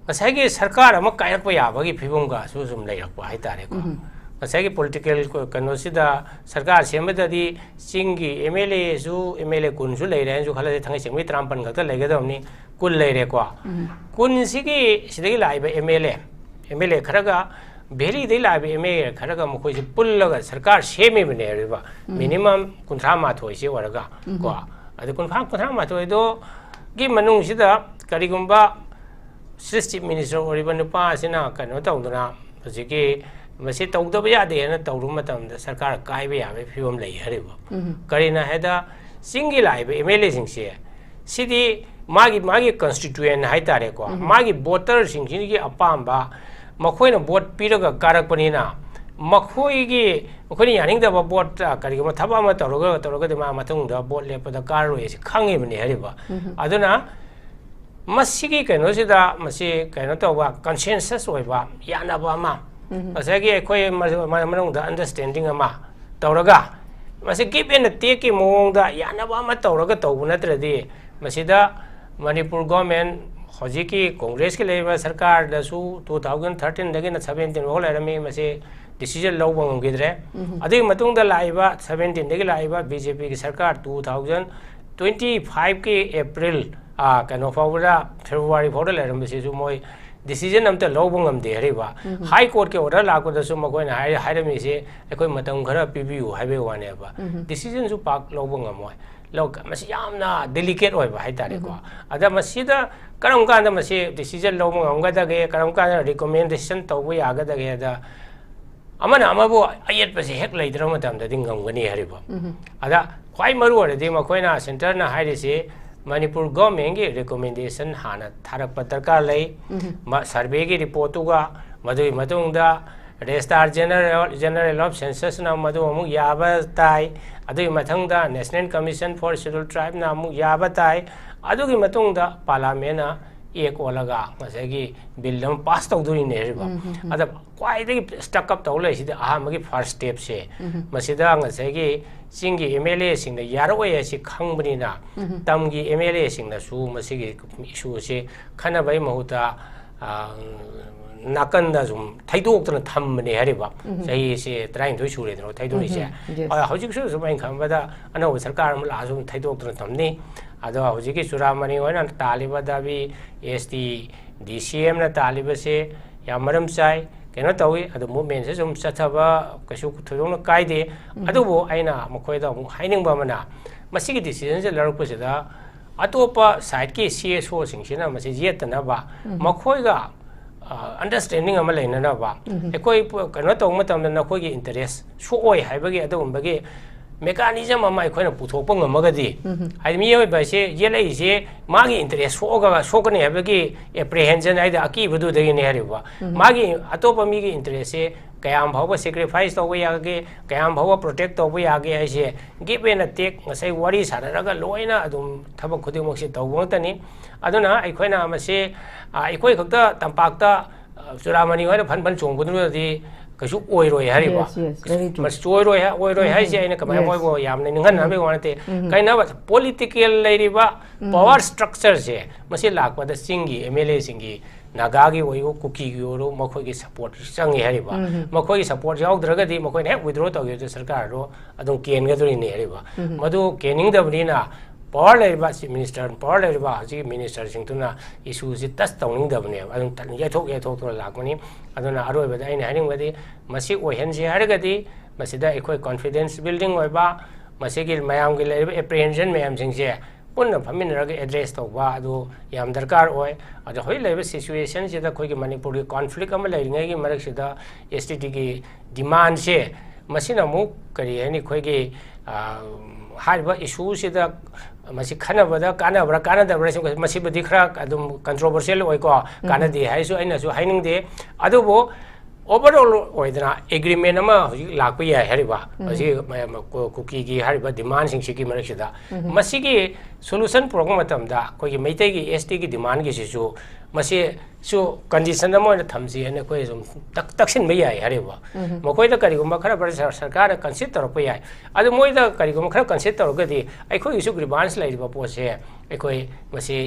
ꯉꯁꯥꯏꯒꯤ ꯁꯔꯀꯥꯔ ꯑꯃ ꯀꯥꯏꯔꯛꯄ ꯌꯥꯕꯒꯤ ꯐꯤꯕꯝꯒꯁꯨ ꯁꯨꯝ ꯂꯩꯔꯛꯄ ꯍꯥꯏꯇꯥꯔꯦꯀꯣ ꯉꯁꯥꯏꯒꯤ ꯄꯣꯂꯤꯇꯤꯀꯦꯜ ꯀꯩꯅꯣꯁꯤꯗ ꯁꯔꯀꯥꯔ ꯁꯦꯝꯕꯗꯗꯤ ꯆꯤꯡꯒꯤ MLAꯁꯨ MLA ꯀꯨꯟꯁꯨ ꯂꯩꯔꯦ ꯍꯥꯏꯅꯁꯨ ꯈꯜꯂꯗꯤ ꯊꯥꯡꯃꯩꯁꯦꯡꯕꯒꯤ 13 ꯈꯛꯇ ꯂꯩꯒꯗꯕꯅꯤ ꯀꯨꯟ ꯂꯩꯔꯦꯀꯣ ꯀꯨꯟꯁꯤꯒꯤ ꯁꯤꯗꯒꯤ ꯂꯥꯛꯏꯕ MLA ꯈꯔꯒ ꯚꯦꯂꯤꯗꯒꯤ ꯂꯥꯛꯏꯕ MLA ꯈꯔꯒ ꯃꯈꯣꯏꯁꯤ ꯄꯨꯜꯂꯒ ꯁꯔꯀꯥꯔ ꯁꯦꯝꯃꯤꯕꯅꯦ ꯍꯥꯏꯔꯤꯕ ꯃꯤꯅꯤꯃꯝ 38ꯁꯤ ꯑꯣꯏꯔꯒ ꯀꯣ ꯑꯗꯨ 38ꯗꯣ ꯒꯤ ꯃꯅꯨꯡꯁꯤꯗ ꯀꯔꯤꯒꯨꯝꯕ ꯆꯤꯐ ꯃꯤꯅꯤꯁꯇꯔ ꯑꯣꯏꯔꯤꯕ ꯅꯨꯄꯥ ꯑꯁꯤꯅ ꯀꯩꯅꯣ ꯇꯧꯗꯅ ꯍꯧꯖꯤꯛꯀꯤ ꯃꯁꯤ ꯇꯧꯗꯕ ꯌꯥꯗꯦ ꯍꯥꯏꯅ ꯇꯧꯔꯨꯕ ꯃꯇꯝꯗ ꯁꯔꯀꯥꯔ ꯀꯥꯏꯕ ꯌꯥꯕꯒꯤ ꯐꯤꯕꯝ ꯂꯩ ꯍꯥꯏꯔꯤꯕ ꯀꯔꯤꯅ ꯍꯥꯏꯗ ꯆꯤꯡꯒꯤ ꯂꯥꯛꯏꯕ MLAꯁꯤꯡꯁꯦ ꯁꯤꯗꯤ मागी कंस्टिट्यूएंट है तारेको मागी वोटर सिंगी अपांबा मखोइना वोट पीरगा कारकपनिना मखोइगी मखोइनी यानिंगदबा वोट करिगमा थबा अमा तौरगा मा मतुंगदा वोट लेपदा काररोयसि खांगिबनि हरिबा अदुना मसिगी कैनोसिदा मसि कैनो तौबा कंसेंसस ओइबा यानाबा अमा मसागी अखोइ मनोंगदा अंडरस्टैंडिंग अमा तौरगा मसि गिव एंड टेक की मोंगदा यानाबा अमा तौरगा तौबु नत्रदि मसिदा मणिपुर गवर्नमेंट हजिकी कांग्रेस के लेबा सरकार दसु 2013 दगिना 17 हो लेरमी मसे डिसीजन लौबा ngidre अदि मतुंगदा लाइबा 17 दगी लाइबा बीजेपी की सरकार 2025 के अप्रैल कनो फावरा फेब्रुवारी फावरा लेरमसे जु मोय decision अमता लौबा ngamde Hariba high court के ऑर्डर लाकोदसु मखोइना हाइरमिसे अखोइ मतम खरा पिबियु हाइबे वानेबा डिसीजन जु पाक लौबा ngamoi लोग मसी यामना डेलिकेट होइबा हाइतारेको अदा मसीदा करम कांदा मसी डिसीजन लौबा ngamgadaगे करम कांदा रिकमेंडेशन तौबा यागदागे अदा अमना अमबो अयत पसे हेक लेद्र मतमददि ngamgani हरिबा अदा ख्वाइ मरु ओरदि मखोइना सेंटर ना हाइरिसे मणिपुर गवर्नमेंट की रिकमेंडेशन हाना थारक दरकार लई सर्वे की रिपोर्ट तुगा मदुई मतुंगदा रजिस्ट्रार जनरल ऑफ सेंसस ना मदु अमु याबा ताई अदुई मथंगदा national commission for scheduled tribe ना अमु याबा ताई अदुगी मतुंगदा पार्लियामेंट ना एक ओलगा मसेगी बिल हम पास तौदुरी नेरिबा अदा क्वाइदगी स्टक अप तौ लैसिदा अहामगी फर्स्ट स्टेप से मसिदा ngसेगी चिंगी MLA सिंग यारोय असि खंगबनिना तमगी MLA सिंग सु मसिगी इशू से खनबई महुता नाकंदा जुम थाइदोक्तन थमने हरिबा सही से 32 सुरे दनो थाइदोनि से हौजिक सु जुम खंबदा अनौ सरकार म लाजु थाइदोक्तन थमनी अदो हौजिकी चुरामनी होना तालिबा दाबी ST DCM ना तालिबा से या मरम चाइ केनो तौई अदो मूवमेंट से जुम चथबा कछु थोदोन काइदे अदुबो आइना मखोइदा मु हाइनिंगबा मना मसिगी डिसीजन से लरपसिदा अतोपा साइड की CSO सिंगसिना मसि येतनाबा मखोइगा अंडरस्टैंडिंग अमा लेननाबा एकोइ कनो तौ मतमना नखोइगी इंटरेस्ट सोओइ हाइबगी अदुगुंबगी मेकानिजम अमा एखोइना पुथोकपा ngमगदि हाइ मियोइ बासे येलैसे मागी इंटरेस्ट सोकने हाइबगी एप्रिहेंशन हाइदा अकीबदु दगिने हरिबा मागी अतोपा मिगी इंटरेस्ट से कयाम भाव सेक्रीफाइस तौबा यागे कयाम भाव प्रोटेक्ट तौबा यागे हाइसे गिव एंड टेक ngसै वारी सानरगा लोइना अदुम थबक खुदिमोक्सि तौबंतनी अदुना अखोइना मसे अखोइ खक्ता तंपाक्ता चुरामनी होइना फन चोंगबदुदि कछु ओइरोय हरिबा मस ओइरोय हाइसे आइना कमाय मोइबो यामने निंगन नाबे वानते काइनाबा पॉलिटिकल लेरिबा पावर स्ट्रक्चर से मसे लाकपदा सिंगी MLA सिंगी नागागी ओइगो कुकीगी ओरो मखोइगी सपोर्ट चंगे हरिबा मखोइगी सपोर्ट याउद्रगदि मखोइना हेक विथड्रॉ तौगे सरकार रो अदुम केनगदुरिने हरिबा मदु केनिंगदबनिना पावर लेरिबा चीफ मिनिस्टर पावर लेरिबा हजि मिनिस्टर सिंगतुना इशू से टच तौनिंगदबने अदुम याथोक तो लाकमनी अदुना अरोइबदा आइना हाइनिंगबदि मसि ओइहनसे हारगदि मसिदा एखोइ कॉन्फिडेंस बिल्डिंग ओइबा मसिगी मयामगी लेरिबा एप्रिहेंशन मयाम सिंगसे पुनः फमिनरगे एड्रेस तौबा अदु याम दरकार ओय अदु होय लेबा सिचुएशन सिदा खोइगी मणिपुर की कॉन्फ्लिक्ट अमा लेरिङैगी मरकसिदा STT की डिमांड से मसिना मु करी हैनि खोइगी हारिबा इशू सिदा मसि खनबदा कानबरा कानदबरा सिंग मसिबदि खरा अदुम कंट्रोवर्शियल ओइको कानदि हाइसु आइनासु हाइनिंगदे अदुबो ओवरऑल ओइदना एग्रीमेंट अमा हजि लाकपा याय हरिबा हजि कुकी की Hariba demand सिंगसिकी मरकसिदा मसिगी solution programme मतमदा कोइगी मैतैगी ST की डिमांड की सिसु मसे सु कंडीशन अमा थमसि हने कोइ सुम तक्सिन बय याय हरिबा मखोइदा करिगुम खरा बर सरकार कंसिडर तरप याय अदु मोइदा करिगुम खरा कंसिडर तरगदि अखोइ इशु ग्रीवांस लाइबा पोसे अखोइ मसे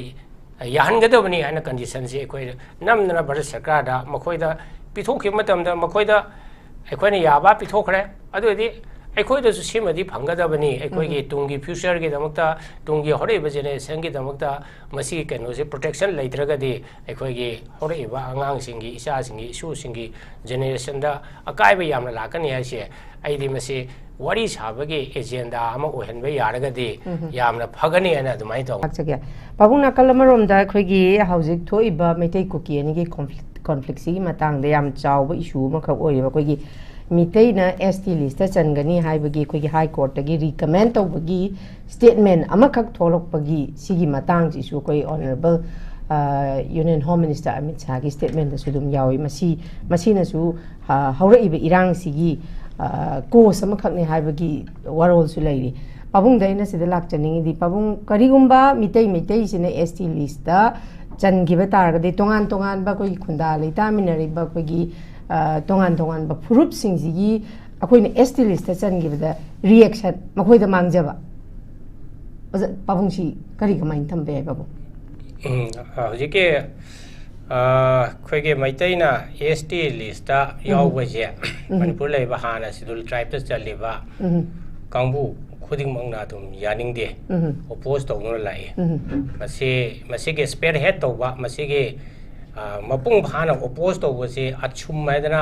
याहनगदबनी है कंडीशन से नमना भारत सरकार मखोद पीथोखी अखोने याबा पीथोखरे अदुदी अखोदसु सिमदि फंगदबनी अखोगी तुंगी फ्यूचर की दमकता तुंगी होरेबा जेनरेशन की दमकता मसी कनोसे प्रोटेक्शन लेत्रगदि अखोगी होरेबा आंगांसिंगी इसासिंगी इशुसिंगी जेनरेशन दा अकायबा यामना लाकनी हाइसे आइदि मसी वारी साबगे एजेंडा अमा ओहनबा यारगदि यामना फगनी अना दुमाइ तो आक्चगे पाबुंग नाकल अमरोमदा अखोगी हौजिक थोइबा मैतै कुकी अनिगी कॉन्फ्लिक्ट सी मतंग याम चाव इशू मखक ओइबा अखोगी मितैना एसटी लिस्ट चनगनी हाइबगी अखोगी हाई कोर्ट तगी रिकमेंड तौबगी स्टेटमेंट अमखक थोलकपगी सिगी मतंग जिसु कोई honourable union home minister Amit Shah की स्टेटमेंट दसु दुम यावी मसीनसु हौरइबा इरांग सिगी कोस अमखकने हाइबगी वरोलसु लैरि पाबुंग दैना सिदा लाक्चनिंगी पाबुंग करिगुंबा मितै सिने एसटी लिस्ट चनगिबा तारगदि तोंगान तोंगान बा कोई खुंदा लेतामिनरिबा कोई तोंगान तोंगान बा proof Singhji अखोइने ST list चनगिबदा reaction मखोइदा मांगजबा पाबुंसी करी कमाइन थंबे बाबू हजिके खोगे मैतैना एसटी लिस्ट यावबजे मणिपुर लेबा हाना शेड्यूल ट्राइब चलेबा कांबू खुदिंगमंगना तुम यानिंगदे ओपोज तौनो लाए मसे स्पेयर हेड तौबा मसे मपुंग भाना ओपोज तौबसे अछुम मैदना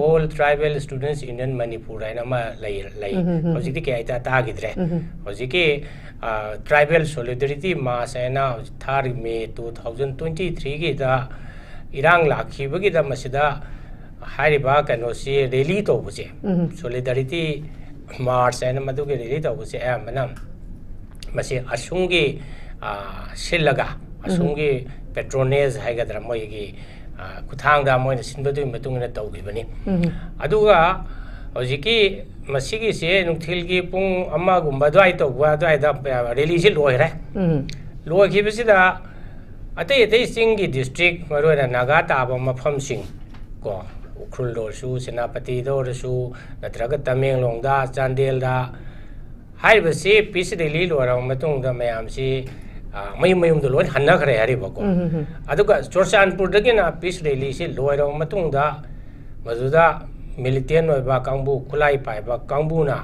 all tribal students union Manipur है नमा लई हजिकि के आइता तागिद्रे हजिकि ट्राइबल सॉलिडरिटी मास हैना 3 मे 2023 की दा इरांग लाखिबगी दा मसिदा हारिबा कनोसी रैली तौबसे सॉलिडरिटी मार्च है मधुगे रैली तौबसे अमना मसे असुंगी सिलगा असुंगी पेट्रोनेज हैगद्रा मोयगी खुथांगदा मोयना सिनबदु मतुंगना तौगिबनी अदुगा हजिकी मसिगी से नुथिलगी पुंग अम्मा गुंबा द्वाइ तौबा द्वाइदा रैली से लोयरे लोयखिबसिदा अतै अतै सिंगी डिस्ट्रिक्ट मरोना नागा ताबा मफमसिंग को उखरुल दोरसु सेनापति दोरसु नत्रगा तमेंगलोंगदा चांदेलदा हाइबसे पीस रैली लोराव मतुंगदा मयामसी मयूम लोन हन्नखरे हरिबको अदुगा चोरचानपुरदगिना पीस रैली से लोयराव मतुंगदा मजुदा मिलिटेंट ओइबा कांबू खुलाई पाइबा कांबूना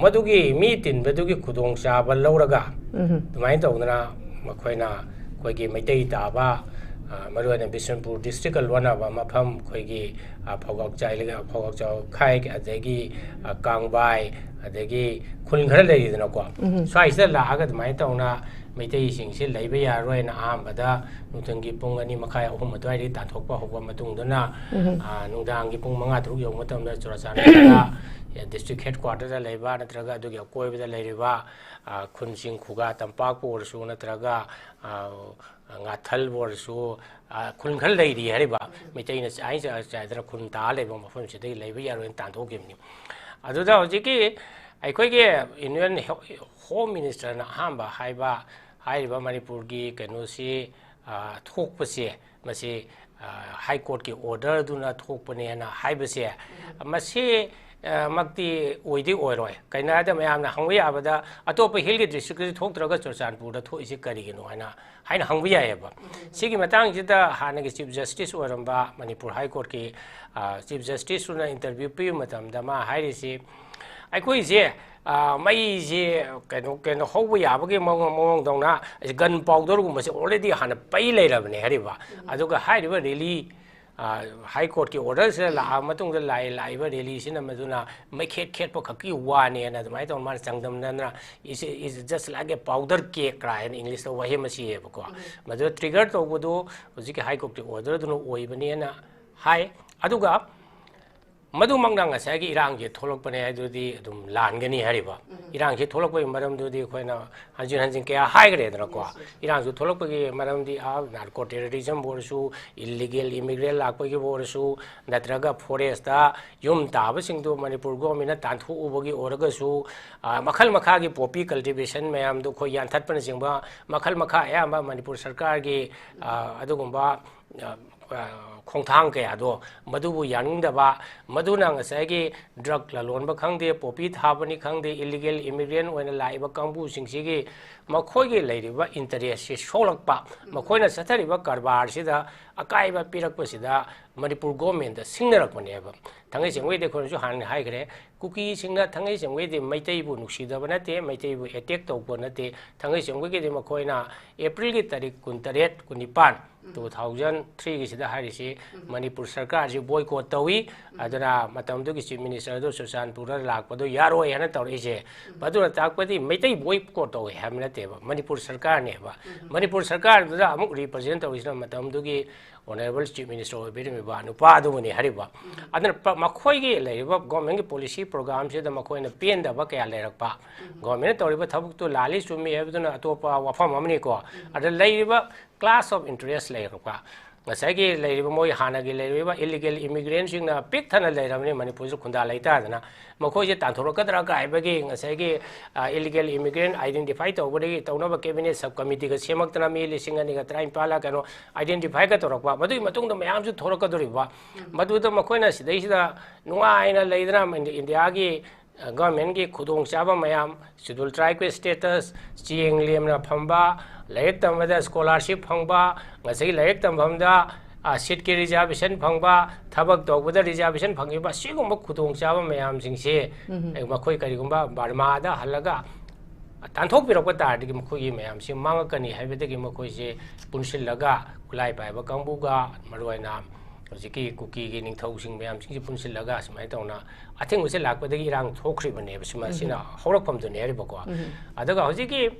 मदुगी मी तिनबदुगी खुदोंग चाबा लौरगा दुमाइ तौदना मखोइना कोइगी मैतै ताबा मरुअने बिशनपुर डिस्ट्रिक्ट लोनाबा मफम कोइगी फौगाक चाइलगा फौगाक चाव खाइ अदगी कांगबाई अदगी खुलखर लेदनको स्वाइसदा लागा दुमाइ तौना मैतै सिंगसे लैबा यारोयना आमबदा नुथंगी पुंग अनि मखाय अहुम अद्वाइदि तानथोकपा होबा मतुंगदना नुंदांगी पुंग 5-6 यौ मतमदा चोराचानदा डिस्ट्रिक्ट हेडक्वार्टर लेबा नत्रगा अदुगी कोइबदा लेरिबा खुनसिंग खुगा तंपाक पोरसु नत्रगा ngathal borsu khunkhal leiri hariba mitaina ai chaidra khun ta leba mafam sidai leiba yaroin tantokimni aduda hojiki aikhoige union home minister na hamba haiba haiba manipur gi kanosi thokpase masi high court ki order duna thokpane na haibase masi मक्ति ओइदि ओइरोय कइनादा मयामना हंगबा याबदा अतोप हिलगे district थोक्त्रगा चोरचानपुरदा थोइसे करिगिनो हाइना हंगबा यायबा सिगी मतंगजिदा हानगे चीफ जस्टिस ओरंबा मणिपुर हाई कोर्ट की चीफ जस्टिस सुना इंटरव्यू पियु मतमदा मा हाइरिसि अखोइसे मईसे कनो होबा याबगे मौंग दौना गन पाउडर गुमसे ऑलरेडी हाना पई लेरबने हरिबा अदुगा हाइरिबा रैली हाई कोर्ट की ऑर्डर से लाइव रैली से मैं खेत खी वाने अदुमाय तौर मान चंगदमना is just like a powder keg क्राइ इंग्लिश वही मसीबको मधु ट्रिगर तौबदो हजिक हाई कोर्ट की ऑर्डर दुनो हाई अदुगा मधुमंगना ngसाई इरांगे थोलकपने हाइदुदी अदुम लानगनी हरिबा इरांगे थोलकपय मरमदुदी खोइना हजिन हजिन क्या हाइग्रेदनको इरांगु थोलकपगे मरमदी नार्को टेररिज्म बोरसु इलीगल इमिग्रेंट लाकपगे बोरसु नत्रगा फॉरेस्टा युम ताबसिंगदो मणिपुर गवर्नमेंट तांथु उबगी ओरगसु मखल मखागी पॉपी कल्टिवेशन मयाम दो खो यानथतपन सिंगबा मखल मखा या मणिपुर सरकार की अदुगुंबा खोंथांग कयादो मधुबु यानिंगदबा मधुना ngसाigi drug lalonba khangde popi thabani khangde illegal immigrant oina laiba kangbu singsi makhoigi leiriba interest se solakpa makhoina sathariba karbar sida akaiba pirakpa sida Manipur government da singnarakpaneba thangai sengwei de khonju han haigre kuki singna thangai sengwei de maitai bu nuksidaba nate maitai bu attack tawbo nate thangai sengwei ge de makhoina April gi tarik 28 19 2003 gi sida harisi Manipur sarkar ji boycott tawi adana matamdu gi chief minister do Susan Pura lakpado yaro yana tawrise badura takpadi maitai boycott tawi hamna teba Manipur sarkar ne ba Manipur sarkar da amuk represent tawisna matamdu gi honorable chief minister obirimi ba nupa du ni hariba adana makhoi gi leiba government gi policy program se da makhoi na pen da ba kaya leirakpa government tawriba thabuk to lali sumi ebduna atopa wafam amni ko ada leiba class of interest leirakpa ngasagi leiba moi hana gi leiba illegal immigrants na pik thana leiramni Manipur ju khunda leita dana makhoi je tanthorokadra ka aibagi ngasagi illegal immigrant identify tawbodi tawnaba cabinet sub committee ga semaktana mi lisingani ga train pala kano identify ka torokpa madu matung da mayam ju thorokadoriba madu da makhoi na sidai sida nuaina leidra India gi government gi khudong chaba mayam schedule tribe status chieng lemna phamba laik tamada scholarship phangba ngasai laik tambamda seat ki reservation phangba thabak tawbada reservation phangiba sigumba khudong chaba mayam singse makhoi karigumba Burma da halaga tanthok pirokpa tardi makhoi mayam sing mangakani haibedagi makhoi se punsillaga kulai paiba kangbuga maroina hojiki kuki gi ningthau sing mayam sing punsillaga smai tawna athing use lakpadagi irang thokhribane basima sina horakpam du ne ribako adaga hojiki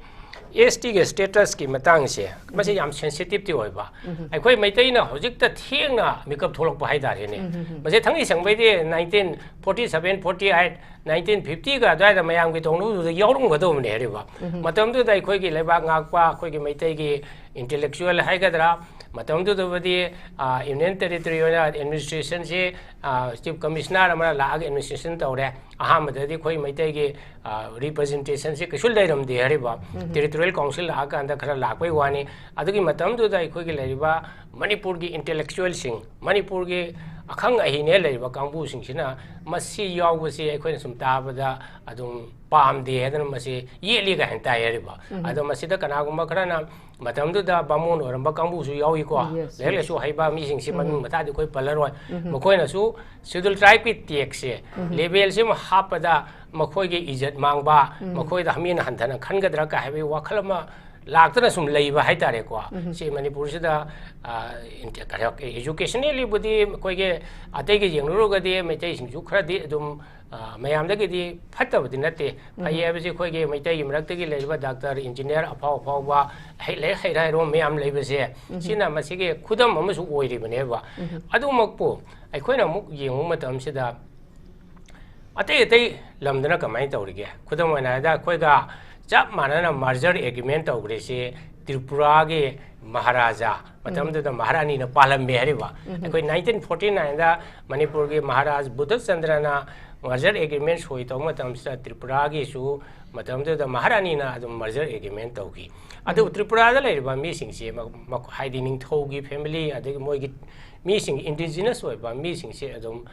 ST के status की मतंग से मसे याम sensitive ति होइबा अखोय मैतै ना होजिक त थेंगना makeup थोलक बहाय दारे ने मसे थंगी संबै दे 1947 48 1950 का दाय द मयाम की तोनु यावरुंग गदो ने हेरिबा मतम दु दाय खोय की लेबा ngakpa खोय की मैतै की इंटेलेक्चुअल हाइगदरा मतम दु दबदी यूनियन टेरिटोरियल एडमिनिस्ट्रेशन से चीफ कमिश्नर अमरा लाग एडमिनिस्ट्रेशन तौरे अहमददी खोय मैतै की रिप्रेजेंटेशन से कशुल दैरम दे हरिबा टेरिटोरियल काउंसिल लाग अंदा खरा लापै वानी अदुगी मतम दु दाय खोय की लेरिबा मणिपुर की इंटेलेक्चुअल सिंग मणिपुर की अखंग अहिने लेरिबा कांबू सिंगसिना मसी यावबसे अखोय सुम ताबदा अदुम पामदे हेदन मसी येली गा हंता हरिबा अदो मसीदा कनागुम खराना मतमदु दा बामोन ओरंबा कांबूसु यावी को लेलेसु हाइबा मिसिंग से मनु मतादि कोइ पलरोय मखोयनासु शेड्यूल ट्राइब की टैक्स से लेवल से हापदा मखोय के इज्जत मांगबा मखोय दा हमीन हंथना खनगदरा का हाइबे वाखलमा लाक्तना सुम लेबा हाइतारे को से मणिपुर से दा एजुकेशनली बुदी कोइ के अतै के जेंगरुगदि मैतै सिंजु खरदि दुम mayamdagidi fattabadi nate ayebasi khoige maitai mraktagi leiba doctor engineer afaw haile khairai ro mayam leibase sina masige khudam amasu oiribane ba adumakpo aikhoina muk yengu matam sida atei lamdana kamai tawrige khudam oina da khoiga chap manana merger agreement tawgrese Tripura ge Maharaja matamda da Maharani na palambe hariba aikoi 1949 da Manipur ge Maharaj Buddha Chandrana merger agreement hoi to matam sa Tripura ge su matamda da Maharani na adum merger agreement tawgi adu Tripura da leiriba mi sing se hiding thogi family adu moi gi mi sing indigenous hoi ba mi sing se adum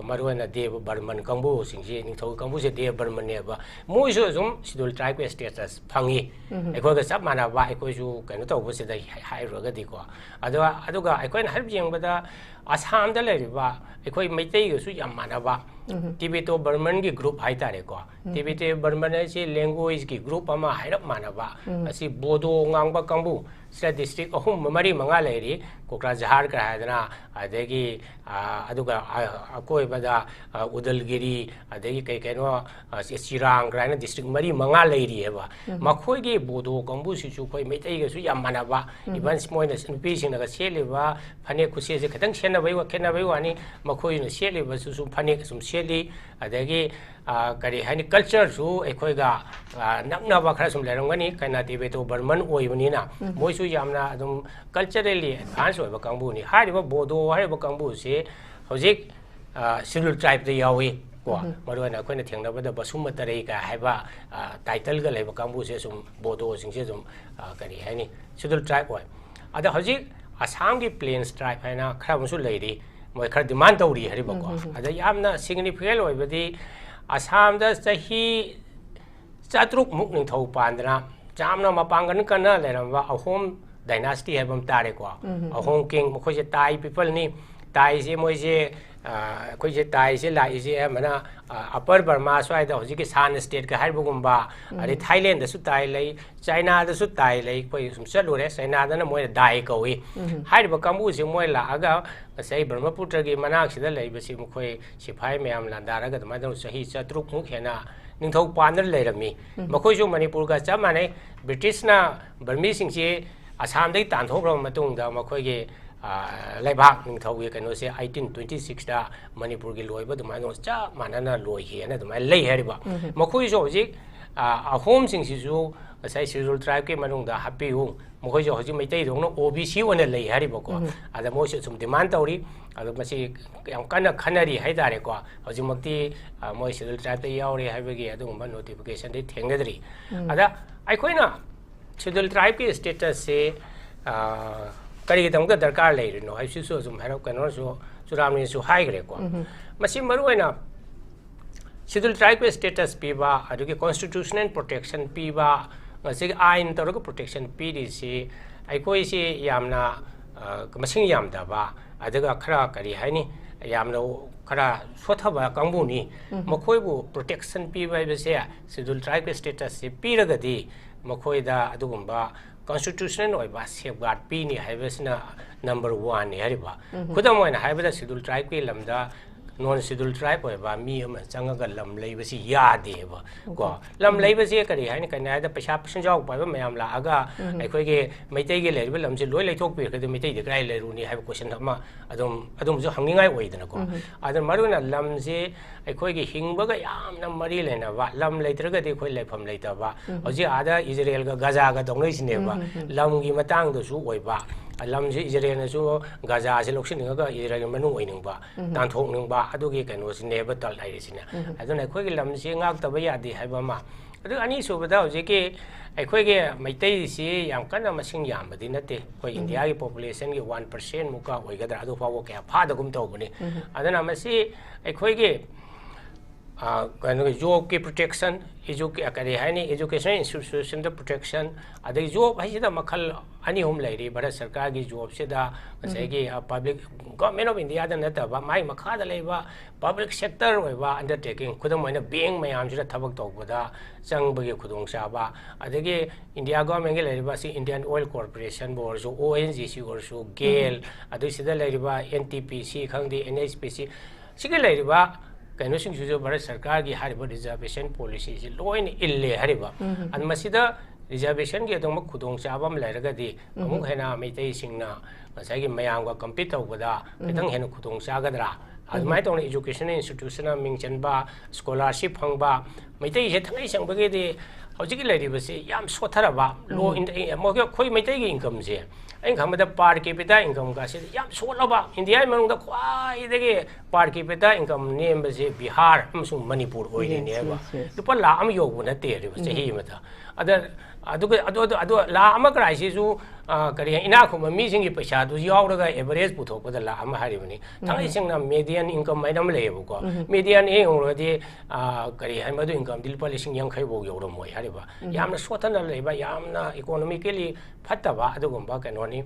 marwana Dev Burman kambu sing se ning thog kambu se Dev Burman ne ba moi su zum schedule tribe status phangi aikoi ga sab mana ba aikoi su kaino tawbo se da hai roga di ko adu ga aikoi na harb jeng bada Assam da leiriba aikoi maitai ga su yam mana ba Tibeto Burman ki group hai tare ko Tibeto Burman se language ki group ama hairap mana ba asi Bodo ngangba kambu sira district ahum mari manga leiri Kokrajhar ka hadana adegi aduga akoi bada Udalgiri adegi kai kaino Chirang graina district mari manga leiri eba makhoi ge Bodo kambu si su khoi maitai ga su yam mana ba even moina nupi sing na ga seleba phane khuse se khatang sena bai wa khena bai wani makhoi na seleba su phane sum seli adegi kari hani culture su ekhoi ga nakna ba khara sum lerangani kaina Tibeto Burman oibani na moi su yamna adum culturally advance oiba kangbu ni hariba Bodo hariba kangbu se hojik schedule tribe de yawi ko marwana koina thengnabada Basumatarei ka haiba title ga leba kangbu se sum Bodo sing se sum kari hani schedule tribe oi ada hojik Assam की planes tribe है खर लेरी मैं खर demand तौरी है अद significant होइबदी Assam चाही 400 मुक निथौ पांदना जामना मपांगन कना लेरंबा अहोम डायनास्टी है बम तारे को अहोम किंग मखोजे ताई पीपल नि ताई से मोइजे अखोइजे ताई से लाई से मना अपर बर्मा स्वाइदा होजिके सान स्टेट का हाइबगुंबा अरे थाईलैंड दसु ताई लई चाइना दसु ताई लई कोई सुम चलुरे चाइना दना मोय दाई कौई हाइब कांबु से मोय लागा सही ब्रह्मपुत्र की मनाक सिदा लईबसी मखोय सिफाई मयाम लांदारगा दमादन सही 400 मुक हेना निथौ पांदर लेरमी मखोयसु मणिपुर का चप माने ब्रिटिशना बर्मी सिंगसे असम दई तांथोग्रब मतुंगदा मखोयगे लेबाक निथौगे कनो से 1826 दा मणिपुर की लोइब दमानो चप मानना लोइ हेना दमाय लई हेरिबा मखोयसु होजिक अहोम सिंगसिसु असै शेड्यूल ट्राइब के मनुंगदा हापियु मखोयसु होजिक मैतै दोंनो ओबीसी ओने लई हेरिबको अदा मोइसु सुम डिमांड तौरी अदो मसी याम कन्ना खनरी हाइदारे को होजिमक्ति मोइ शेड्यूल ट्राइब ते यावरे हाइबगे अदुगुंबा नोटिफिकेशन दे थेंगदरी अदा आइखोइना शेड्यूल ट्राइब के स्टेटस से करी दमगा दरकार लेरिनो हाइसिसु जुम हेरो कनोसु चुरामनि सु हाइग्रे को मसी मरुइना शेड्यूल ट्राइब के स्टेटस पीबा अदुगे कॉन्स्टिट्यूशनल प्रोटेक्शन पीबा मसी आइन तौरग प्रोटेक्शन पीरिसि आइखोइसि यामना मसिंग यामदबा अदगा खरा करी हाइनी यामना खरा सोथबा कांगबुनी मखोइबु प्रोटेक्शन पीबा बसे शेड्यूल ट्राइब के स्टेटस से पीरगदी मखोइदा अदुगुंबा कॉन्स्टिट्यूशनल ओइबा सेफगार्ड पीनी हाइबसना नंबर 1 ने हरिबा खुदम ओइना हाइबदा शेड्यूल ट्राइब के लमदा नॉन शेड्यूल ट्राइब ओइबा मी अमा चंगगा लम लेबसी यादेबा को लम लेबसी करी हाइन कनायदा पैसा पसंजाव पाइबा मयाम लागा अखोइगे मैतै गे लेरिबा लमसे लोइ लेथोक पिरखदे मैतै दे क्राइ लेरुनी हाइब क्वेश्चन अमा अदुम जो हंगिंगाय ओइदना को अदन मरुना लमसे अखोइगे हिंगबगा यामना मरी लेनाबा लम लेत्रगदे अखोइ लेफम लेतबा हजि आदा इजराइल गा गाजा गा दौनैसिनेबा लमगी मतंग दसु ओइबा लमसे इजराइल नसु गाजा से लोक्सिनिंगा इजराइल मनु ओइनिंगबा तांथोकनिंगबा अदुगे कनोसिनेबा तल हाइरिसिना अदुना अखोइगे लमसे ngaktaba yadi haibama adu ani subada hojike अखोइगे Meitei से याम कन्ना मसिंग यामबदी नते कोई इंडिया की पॉपुलेशन की 1% मुका होइगदरा अदु फावो क्या फादगुम तौबनी अदना मसी अखोइगे जॉब की प्रोटेक्शन करी है एजुकेशन इंस्टीट्यूशन प्रोटेक्शन अदगी जॉब है मखल अनी हम लेरी भारत सरकार की जॉब से पब्लिक गवर्नमेंट ऑफ इंडिया नतब माई मखाद पब्लिक सेक्टर अंडरटेकिंग खुदम बैंक मैम से थबक तौबद चंबगी खुदचाब अदगी इंडिया गवर्नमेंट की Indian oil corporation ONGC GAIL NTPC खंगे NHPC कहीं भारत सरकार की रिजर्वेशन पॉलिसी से लोन इले रिजर्वेशन की खुदचाब लेरगदी अमुक हेना मैतैसिंगना मयाम कम्पीट तौबदा खितंग हेना खुदचागद्रा अदुमाय तौना एजुकेशन इंस्टीट्यूशन मिंग चनबा स्कॉलरशिप फंगबा मैतैसे थंगै संबगेदि हौजिक लेरिबसे याम सोथरबा लो मोगे खोइ मैतैगी इनकम से अं खमदा पार कैपिटा इनकम का से याम सोलबा इंडिया मनुंग ख्वाइदगी पार कैपिटा इनकम नेमबसे बिहार अमसुंग मणिपुर ओइनेबा लुपा लाख अम योगबु नते चही मथा अदर लाख अमा कराइसिसु करी इनाखुम मीसिंगी पैसा यावरगा एवरेज पुथोकपदा लाख अमा हारिबनी थांगैसिंगना मीडियन इनकम मैनम लेबको मीडियन एंगरदी करी है मदु इनकम दिलपा लिसिंग यांखै बो यौरमोय हारिबा यामना सोथना लेबा यामना इकोनॉमिकली फत्तबा अदुगुंबा कनोनी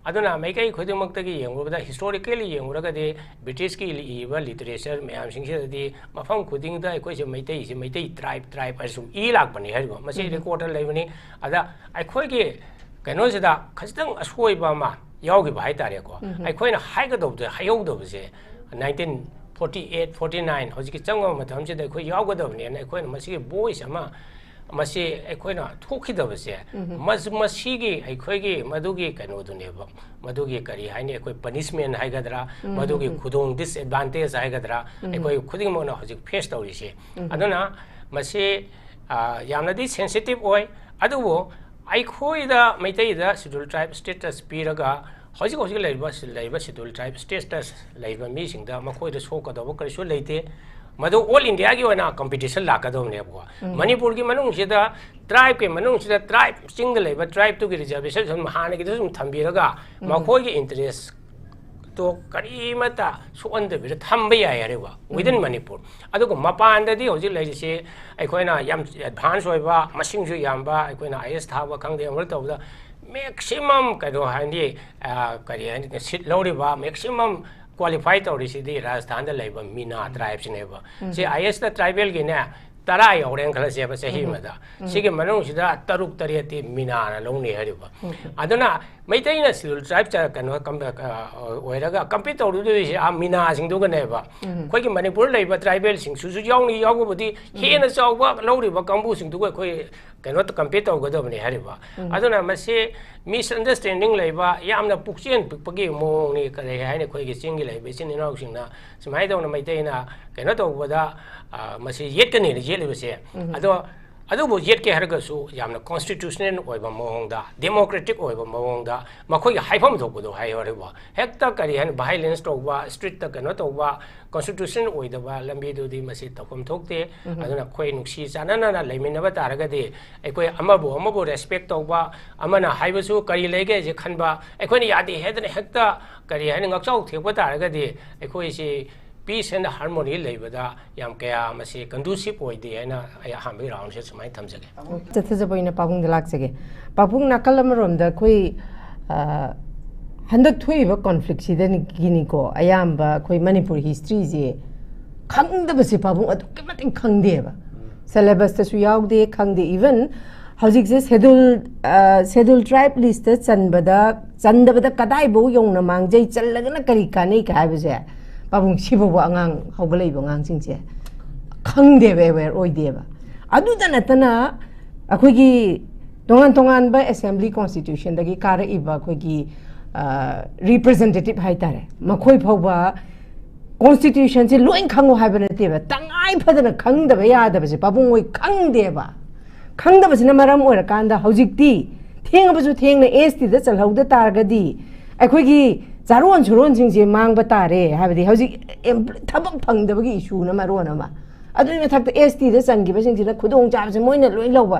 अदुना मैकै खुदिमक्तगी येंगुबदा हिस्टोरिकली येंगुरगदि ब्रिटिश की इबा literature ma'am सिंगसेदि मफम खुदिंगदा अखोइसे Meitei tribe assume ई लाकपनि हारिबा मसे रिकॉर्ड लेबनी अदा अखोइगे कनोसिदा खजितंग असोइबा मा यावगिबा हाइतारेको अखोइना हाइगदबदे हायौदबसे 1948 49 हजिकि चंगो मतमसिदा अखोइ यावगदबनि अखोइना मसिगे वॉइस अमा मसी अखोइना थोखिदबसे मसीगी अखोइगी मदुगी कनोदुनेबा मदुगी करी हाइने अखोइ पनिशमेंट हाइगदरा मदुगी खुदोंग डिसएडवांटेज हाइगदरा अखोइ खुदिंगमोना हजिक फेस तौरिसे अदुना मसी यामनादि सेंसिटिव ओय अदुबो अखोइदा मैतैदा शेड्यूल ट्राइब स्टेटस पीरगा हजिक लेबा शेड्यूल ट्राइब स्टेटस लेबा मीसिंगदा मखोइदा सोकदबो करिसु लेते मधु ऑल इंडिया की होना कंपटीशन लाकदोने को मणिपुर की मनुंग सिदा ट्राइब के मनुंग सिदा ट्राइब चिंग लेबा ट्राइब तो की रिजर्वेशन सम हाने की तो थंबिरगा मखोई की इंटरेस्ट तो करीमता सुअंद बिर थंब याय रेवा विदिन मणिपुर अदुग मपानददी होजि लेजिसे अखोइना याम एडवांस होइबा मसिंगसु यामबा अखोइना आईएस थाबा खंगदे अमल तौदा मैक्सिमम कदो हांदी करी हांदी सीट लौरिबा मैक्सिमम क्वालिफाई तौरिसिदी राजस्थान दा लेबा मीना ट्राइब्स नेबा से आईएस दा ट्राइबल गिने तरा यौरें खलसेबा सही मदा सिगे मनुंग सिदा तरुक तरियति मीना लौनी हरिबा अदना मैतैना सिडुल ट्राइब चा कनो ओइरगा कंपीट तौरुदुसि आ मीना सिंगदुगनेबा खोइगी मणिपुर लेबा ट्राइबल सिंग सुसु याउनी यागुबदी हेना चावबा लौरिबा कंबु सिंगदुग खोइ कनो तो कंपीट तौगदबने हरिबा अदना मसे मिसअंडरस्टैंडिंग लेबा यामना पुक्चेन पिकपगी मोंगनि करे हाइने खोइगी चिंगी लेबे सिन इनाउसिंगना सुमाइ दौना मैतैना कनो तौबदा मसे येटकने येलबसे अदो अदुबो येटके हरगसु यामना कॉन्स्टिट्यूशनल ओइबा मोंगदा डेमोक्रेटिक ओइबा मोंगदा मखोइ हाइफम थोबदो हाइहरबा हेक्ता करी हन वायलेंस तौबा स्ट्रीट त कनो तौबा कॉन्स्टिट्यूशन ओइदबा लंबीदुदी मसे तफम थोकते अदुना खोइ नुक्सी चानना लेमिनबा तारगदे एकोइ अमबो रेस्पेक्ट तौबा अमना हाइबसु करी लेगे जे खनबा एकोइनि यादे हेदने हेक्ता करी हन ngakchau thekpa तारगदे एकोइ से पीस एंड हार्मोनी लेबदा याम कया मसे कंडूसिव ओइदे हैना आया हामि राउंड से समाय थमजगे चथजबोइना पाबुंग लाक्सगे पाबुंग नाकल अमरोमदा खोइ हंदक थोइबा कॉन्फ्लिक्ट सिदनि गिनिको अयाम्बा खोइ मणिपुर हिस्ट्री जे खंगदबसे पाबुंग अदुके मतिंग खंगदेबा सिलेबस तसु यावदे खंगदे इवन हौजिक जे शेड्यूल ट्राइब लिस्ट चंदबदा कदाइबो योंना मांगजै चल्लगना करी कानै कायबसे पाबुंग सिबो आंगांग हौगलैबो आंगांसिंसे खंगदेबे अवेयर ओइदेबा अदुदा नतना अखोइगी तोंगान तोंगान बा असेंबली कॉन्स्टिट्यूशन दगी कार इबा अखोइगी रिप्रेजेंटेटिव हाइतारे मखोइ फौबा कॉन्स्टिट्यूशन से लोइन खंगो हाइबा नतेबा तंगाइ फदना खंगदबा यादबसे पाबुंग ओइ खंगदेबा खंगदबसिना मरम ओइरा कांदा हौजिकती थेंगबसु थेंगना एसटी दा चलहौदा तारगदी अखोइगी चारोन सुरोन सिंसे मांगबा तारे हाबदि हौजिक थबक फंगदबगी इशू न मरोन अमा अदुनि मथक्ता एसटी दा चंगिबा सिंसिना खुदोंग चाबसे मोइना लोइ लौबा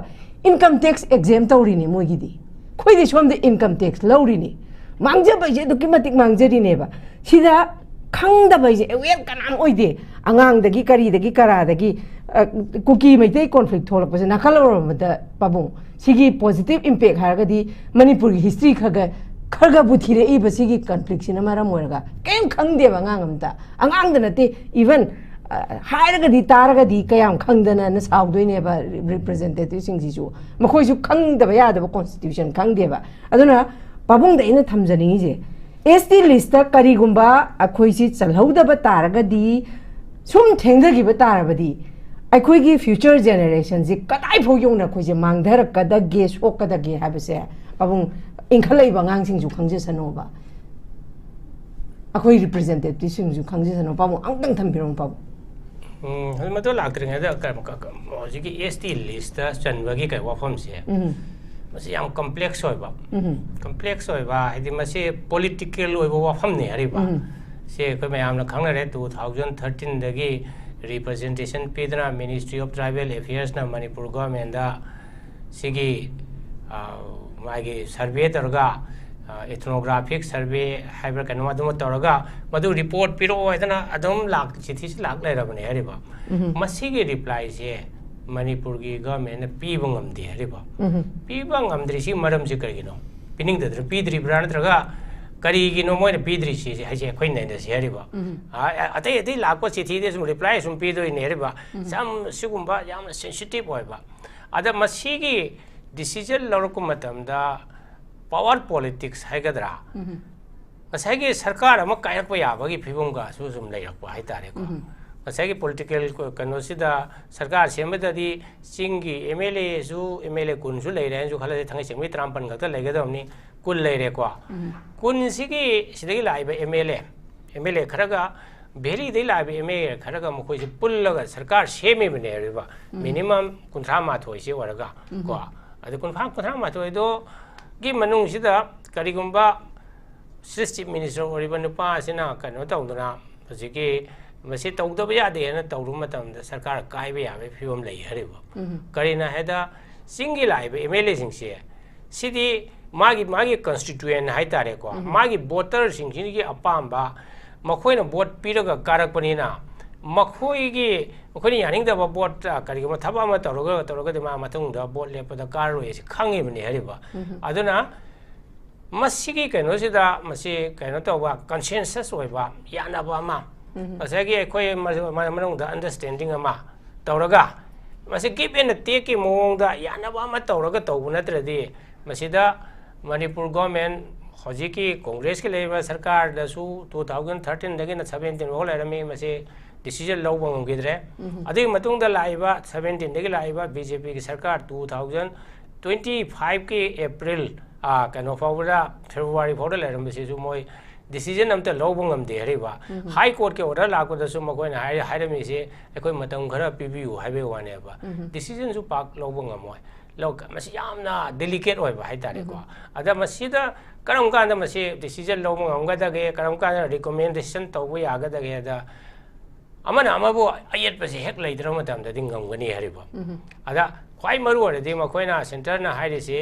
इनकम टैक्स एग्जाम तौरिनि मोइगिदि खोइदि सोमदे इनकम टैक्स लौरिनि मांगजबैजे दुकि मतिक मांगजरिनेबा सिदा खंगदबैजे एवेल कनाम ओइदे आंगांगदगी करीदगी करादगी कुकी मैतै कॉन्फ्लिक्ट थोलकपसे नाखलरोमदा पाबुंग सिगी पॉजिटिव इंपैक्ट हारगदी मणिपुर की हिस्ट्री खरगा बुथिरे इबसिगी कॉन्फ्लिक्ट सिना मरम ओरगा केम खंगदेबा आंगांगमता आंगांगद नते इवन हायरगदी तारगदी कयाम खंगदना न साउदोइनेबा रिप्रेजेंटेटिव सिंगसिसु मखोइसु खंगदबा यादबा कॉन्स्टिट्यूशन खंगदेबा अदुना पाबुंगदा इना थमजनिजे एसटी लिस्ट करीगुंबा अखोइसि चलहौदबा तारगदी सुम थेंगदगिबा तारबदी अखोइगी फ्यूचर जनरेशन से कदाइ फौ योंना खोइसे मांगधरकदगे सोकदगे हाबसे पाबुंग इंखलैबा ngang खंगजेसनोबा अखोइ रिप्रेजेंटेटिव सिंगजु खंगजेसनो पाबुंग अंगतंग थंबिरों पाबुंग मतो लाक्त्रिङदा हजिकी एसटी लिस्ट चनबगी कै वाफम से मसे याम कम्प्लेक्स होइबा हाइदि मसे पॉलिटिकल होइबा वाफम ने हरिबा से कोइ मयामना खंगनरे 2013 दगी रिप्रेजेंटेशन पीदना मिनिस्ट्री ऑफ ट्राइबल अफेयर्स ना मणिपुर गवर्नमेंट दा सिगी मागी सर्वे तौरगा एथनोग्राफिक सर्वे हाइबर कनो अदुम तौरगा मदु रिपोर्ट पिरो एदना अदुम लाक चिठी से लाक लेरबने हरिबा मसिगी रिप्लाई से मणिपुर की गवर्नमेंट पीब ngamde हरिबा पीब ngamdri si maram si karigino pining da pidri brand traga karigino moina pidri si haje khoi nei da si hariba atai atai lakpa chithi de sum reply sum pido in hariba sam sigumba yam sensitive hoiba ada masigi decision lorku matamda power politics haigadra asagi sarkar ama kayakpa yabagi phibumga su sum leirakpa haitare ko asagi political kanosida sarkar semedadi singi MLA su MLA kunsu leire ju khala thangai sengmi trampan gata legadamni kun leire ko kun sigi sidagi laiba MLA kharaga भेरी दे लाबे एमे खरगा मखोइ पुल्लगा सरकार सेमे बने Riba minimum 30 माथोइ से वरगा को अदु 30 माथोइ दो गी मनुंग सिदा करिगुंबा चीफ मिनिस्टर ओरिबा नुपा सिना कनो तौदना हजिकी मसी तौदब यादे न तौरु मतम सरकार कायबे याबे फिवम लई हरिबो करिना हेदा सिंगी लाइब एमएलए सिंगसे सिदी मागी मागी कॉन्स्टिट्यूएंट हाइतारे को मागी वोटर सिंगी की अपाम्बा मखोइना वोट पीरगा कारकपनिना मखोइगी मखोइनी यानिंगदबा वोट करिगो थबा म तौरगा दिमा मतुंगदा वोट लेपदा काररोय से खांगेबनी हरिबा अदुना मसीगी कैनोसिदा मसी कैनो तौबा कंसेंसस होइबा यानाबा मा मसागी अखोय मनोंगदा अंडरस्टैंडिंग अमा तौरगा मसी गिव एंड टेक की मोंगदा यानाबा मा तौरगा तौबु नत्रदि मसीदा मणिपुर गवर्नमेंट हजिकी कांग्रेस के लेबा सरकार दसु 2013 दगिना 17 हो लेरमी मसी डिसीजन लौबा ngomgidre adui matungda laiba 17 dagi laiba BJP की सरकार 2025 के अप्रैल कनो फावरा फेब्रुवारी फावरा लेरमबसिसु मोय decision अमता लौबा ngamde Hariba high court के ऑर्डर लागोदसु मखोइना हाइरमिसे अखोय मतम खरा पिबियु हाइबे वानेबा डिसीजन सु पाक लौबा ngamoi लोग मसी यामना डेलिकेट होइबा हाइतारे को अदा मसीदा करम कांदा मसी डिसीजन लौबा ngamgadaगे करम कांदा रिकमेंडेशन तौबा यागदागे अदा अमना अमबो अयत पसे हेक लेद्र मतमदि ngamgani हरिबा अदा ख्वाइ मरु ओरदि मखोइना सेंटरना हाइरिसे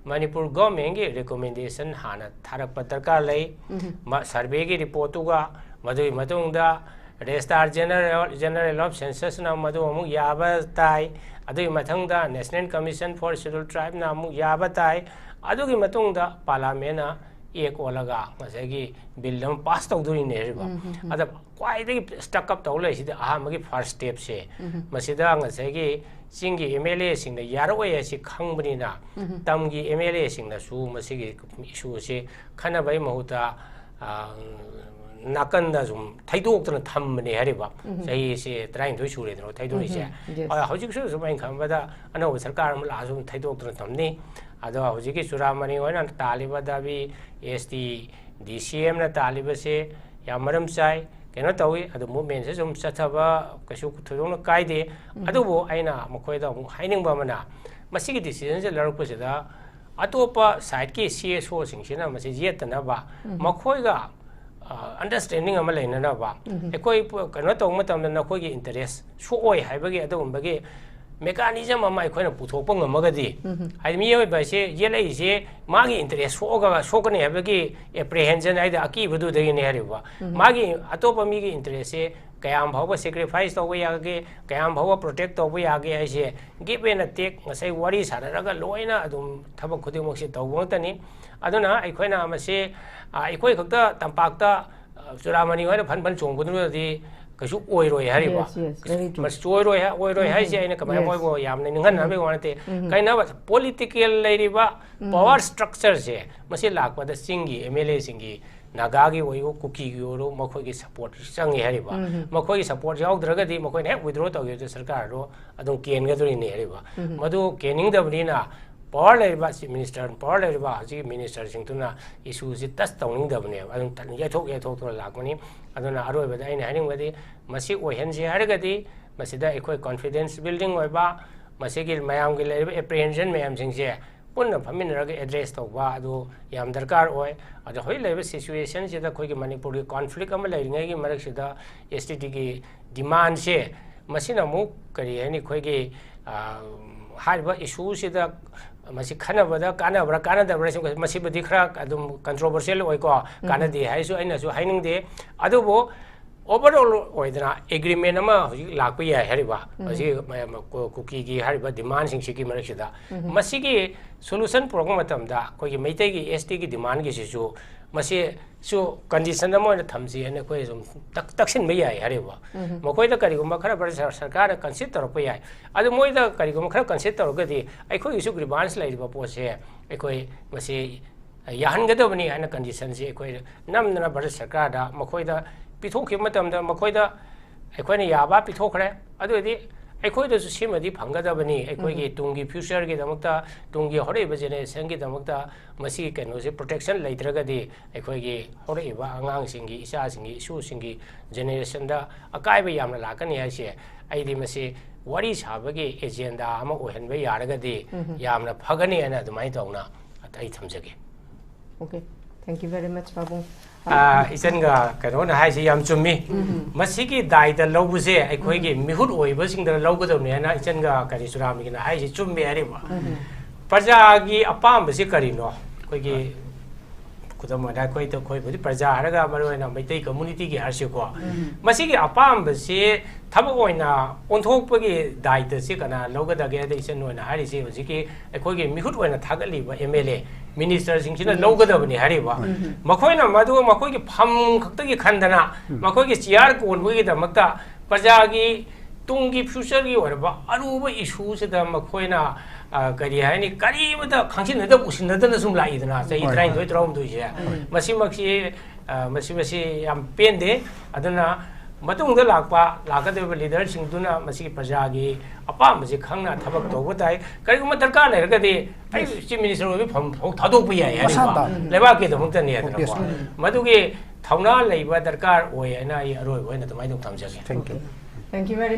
मणिपुर गवर्नमेंट की रिकमेंडेशन हाना थारक दरकार लै सर्वे की रिपोर्टुगा मदुई मतुंगदा रजिस्ट्रार जनरल ऑफ सेंसस ना मदु अमुक याबा ताई अदुई मथंगदा national commission for scheduled tribe ना अमुक याबा ताई अदुगी मतुंगदा पार्लियामेंट ना एक ओलगा मसेगी बिल हम पास तौदुरी नेरिबा अदा क्वाइदगी स्टक अप तौलै सिदा अहामगी फर्स्ट स्टेप से मसिदा ngसेगी सिंगी एमएलए सिंग यारोय सि खंगबनिना तमगी एमएलए सिंग सु मसिगी इशू से खनबै महुता नाकंदा जुम थैदोक्तन थमबने हरिबा सही से 32 सुरे दरो थैदोनि से हौजिकसु सुमाइन खंबदा अनौ सरकार म लाजु थैदोक्तन थमनी अदो हौजिकी चुरामनी होना तालिबा दाबी एसटी डीसीएम ना तालिबा से या मरम चाइ केनो तौई अदो मूवमेंट से जुम चथबा कछु थोदोन काइदे अदुबो आइना मखोयदा हाइनिंगबा मना मसिगी डिसीजन से लरपसिदा अतोपा साइड की सीएसओ सिंगसिना मसि जेतनबा मखोयगा अंडरस्टैंडिंग अमा लेननबा एकोय कनो तौ मतमना नखोयगी इंटरेस्ट सोय हाइबगे अदुबगे मेकानिजम अमा अखोयना पुथोकप ngamagadi हाइ मियोय बासे येलैसे मागी इंटरेस्ट सोकने हाइबगे एप्रिहेंशन हाइदा अकीबदु दगिने हरिबा मागी अतोप मिगी इंटरेस्ट से कयाम भाव सैक्रिफाइस तौबा यागे कयाम भाव प्रोटेक्ट तौबा यागे हाइसे give and take ngasai wari sanaraga loina adum thaba khudimok se tawbotani aduna अखोयना मसे अखोय खक्ता तंपाक्ता चुरामनी होय फन फन चोंगबदुदी कछु ओइरोय हरिबा मस ओइरोय हाइसे आइना कमाय मोयबो यामने निंगन हबे वानते काइना पॉलिटिकल लेरिबा पावर स्ट्रक्चर से मसे लाकपदा सिंगी एमएलए सिंगी नागागी ओयो कुकी की ओरो मखोगी सपोर्ट संगे हरिबा मखोगी सपोर्ट याउद्रगदी मखोइने विथड्रॉ तौगे सरकार रो अदुम केनगदुरिने हरिबा मदु केनिंग दबनिना पावर लेरिबा चीफ मिनिस्टर पावर लेरिबा हजि मिनिस्टर सिंगतुना इशू जि टच तौनिंग दबने अदुम याथोक तो लाकमनी अदुना अरोयबदा आइना हाइनिंगबदी मसी ओहेनजे हरगदी मसिदा एखोय कॉन्फिडेंस बिल्डिंग ओइबा मसिगी मयामगी लेरिबा एप्रिहेंशन मयाम सिंगसे पुनः फमिनरग एड्रेस तौबा अदु याम दरकार ओय अदु होय लेबा सिचुएशन सिदा खोयगी मणिपुर की कॉन्फ्लिक्ट अमा लेरिङैगी मरकसिदा एसटीटी की डिमांड से मसिना मु करी हैनि खोयगी हारिबा इशू सिदा मसी खनबदा कानबरा कानदबरा मसिबदी खरा अदुम कंट्रोवर्शियल ओइको कानदे हाइसु आइनासु हाइनिंगदे अदुबो ओवरऑल ओइदना एग्रीमेंट अमा लाकप याय हरिबा असी कुकी की हरिबा डिमांड सिंगसिकी मरकसिदा मसिगी सोल्यूशन प्रोग्राम मतमदा कोई मैतै की एसटी की डिमांड की सिसु मसी सु कंडीशन अमा थमसी अने कोई जुम तक्सिन मै याय हरिबा मखोइदा करिगुम खरा बर सरकार कंसिडर तरप याय अदु मोइदा करिगुम खरा कंसिडर तरगदी अखोइ इशू ग्रीवांस लाइबा पोसे अखोइ मसी याहनगदबनी हाना कंडीशन से अखोइ नमना बर सरकार दा मखोइदा पिथोखि मतमदा मखोइदा अखोइना याबा पिथोखरे अदुदि अखोइदसु सिमदि फंगदबनी अखोइगी तुंगी फ्यूचर की दमकता तुंगी होरेबा जेनरेशन की दमकता मसी कनो से प्रोटेक्शन लेत्रगदी अखोइगी होरेबा अंगांग सिंगी इसा सिंगी इशू सिंगी जेनरेशन दा अकाइबा यामना लाकनी हाइसे आइदि मसी वरी साबगी एजेंडा अमा ओहनबा यारगदी यामना फगनी अना दुमाइ तौना अतै थमजगे okay thank you very much बाबू इचनगा कनो ना हाइसे याम चुम्मी मसिगी दाइदा लौबुसे अखोइगी मिहुत ओइबसिंगदा लौगदौने ना इचनगा करि सुरामी ना हाइसे चुम्मे हरिबा प्रजागी अपामबसे करिनो अखोइगी खुदमना अखोइ तो अखोइ बुदि प्रजा हरगा मरोइना मैतै कम्युनिटी की हरसिको मसिगी अपामबसे थबक ओइना ओंथोकपगी दाइदा से कना लौगदगे the इचन ओइना हारिसे होजिकी अखोइगी मिहुत ओइना थागलिबा MLA minister Singh लौगदबनी Hariba मखोइना मदु मखोइगी फम खक्तगी खंदना मखोइगी चियार कोनबगीदमक्ता प्रजागी तुंगी फ्यूचर की ओरबा अरुबा इशू से मखोइना करी हाइनी करीबदा खंसिनद उसिनदना सुम लाइदना सही ट्राइन दोय त्रौम दोइसे मसिमक्सी मसिमसी याम पेंदे अदना मतुंगदा लाकदब लीडर सिंगदुना मसी प्रजागी अपामसे खंगना थबक तौब ताई करिगुम दरकार लेरगदि आई चीफ मिनिस्टर ओबि फम थादोप याय हरिबा लेबाके दमक्तनी अदना मदुगे थौना लेबा दरकार ओय ना अरोय ओय ना तमाइ दम थमजगे थैंक यू वेरी